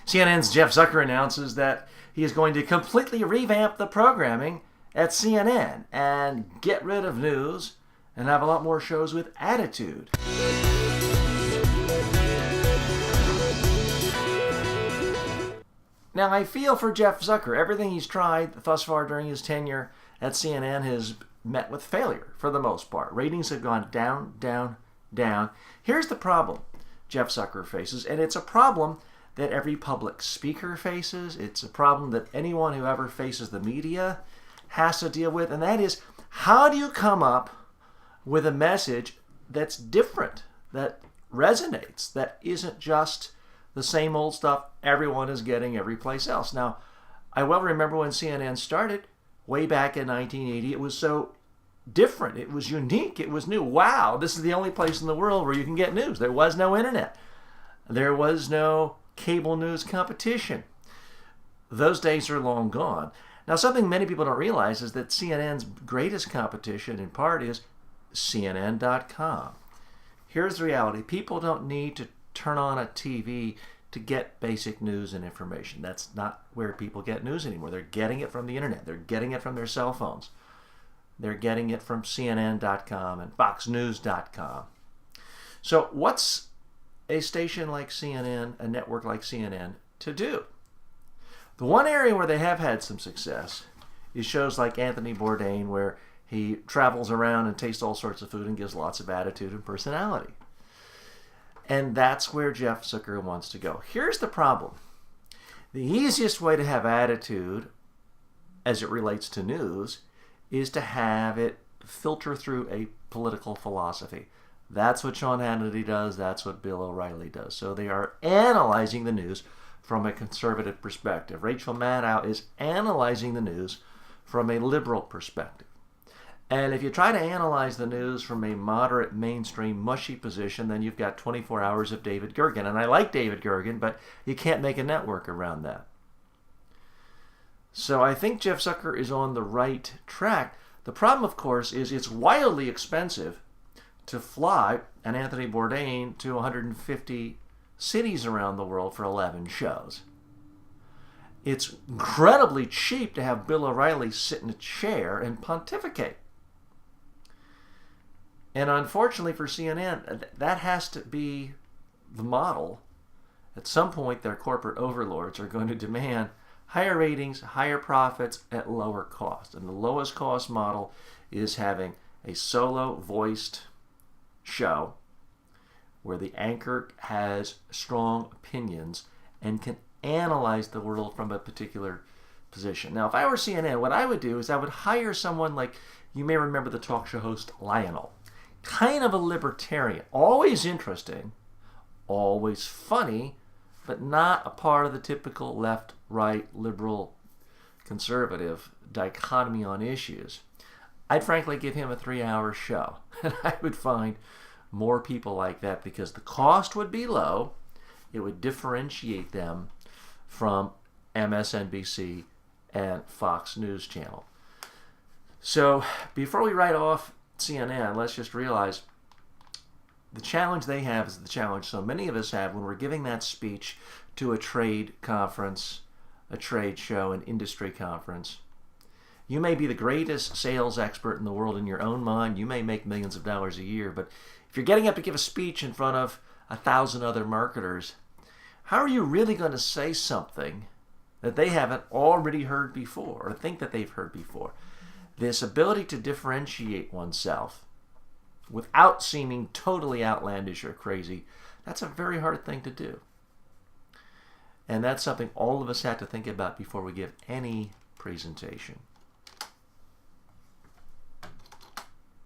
CNN's Jeff Zucker announces that he is going to completely revamp the programming at CNN and get rid of news and have a lot more shows with attitude. Now, I feel for Jeff Zucker. Everything he's tried thus far during his tenure at CNN has met with failure for the most part. Ratings have gone down, down, down. Here's the problem Jeff Zucker faces, and it's a problem that every public speaker faces. It's a problem that anyone who ever faces the media has to deal with, and that is, how do you come up with a message that's different, that resonates, that isn't just the same old stuff everyone is getting every place else? Now, I well remember when CNN started way back in 1980, it was so different, it was unique, it was new. Wow, this is the only place in the world where you can get news. There was no internet. There was no cable news competition. Those days are long gone. Now, something many people don't realize is that CNN's greatest competition, in part, is CNN.com. Here's the reality. People don't need to turn on a TV to get basic news and information. That's not where people get news anymore. They're getting it from the internet. They're getting it from their cell phones. They're getting it from CNN.com and FoxNews.com. So what's a station like CNN, a network like CNN, to do? The one area where they have had some success is shows like Anthony Bourdain, where he travels around and tastes all sorts of food and gives lots of attitude and personality. And that's where Jeff Zucker wants to go. Here's the problem. The easiest way to have attitude as it relates to news is to have it filter through a political philosophy. That's what Sean Hannity does. That's what Bill O'Reilly does. So they are analyzing the news from a conservative perspective. Rachel Maddow is analyzing the news from a liberal perspective. And if you try to analyze the news from a moderate, mainstream, mushy position, then you've got 24 hours of David Gergen. And I like David Gergen, but you can't make a network around that. So I think Jeff Zucker is on the right track. The problem, of course, is it's wildly expensive to fly an Anthony Bourdain to 150 cities around the world for 11 shows. It's incredibly cheap to have Bill O'Reilly sit in a chair and pontificate. And unfortunately for CNN, that has to be the model. At some point, their corporate overlords are going to demand higher ratings, higher profits at lower cost. And the lowest cost model is having a solo voiced show where the anchor has strong opinions and can analyze the world from a particular position. Now, if I were CNN, what I would do is I would hire someone like, you may remember the talk show host Lionel. Kind of a libertarian, always interesting, always funny, but not a part of the typical left, right, liberal, conservative dichotomy on issues. I'd frankly give him a 3-hour show, and I would find more people like that because the cost would be low. It would differentiate them from MSNBC and Fox News Channel. So before we write off CNN, let's just realize the challenge they have is the challenge so many of us have when we're giving that speech to a trade conference, a trade show, an industry conference. You may be the greatest sales expert in the world in your own mind. You may make millions of dollars a year, but if you're getting up to give a speech in front of 1,000 other marketers, how are you really going to say something that they haven't already heard before or think that they've heard before? This ability to differentiate oneself without seeming totally outlandish or crazy, that's a very hard thing to do. And that's something all of us have to think about before we give any presentation.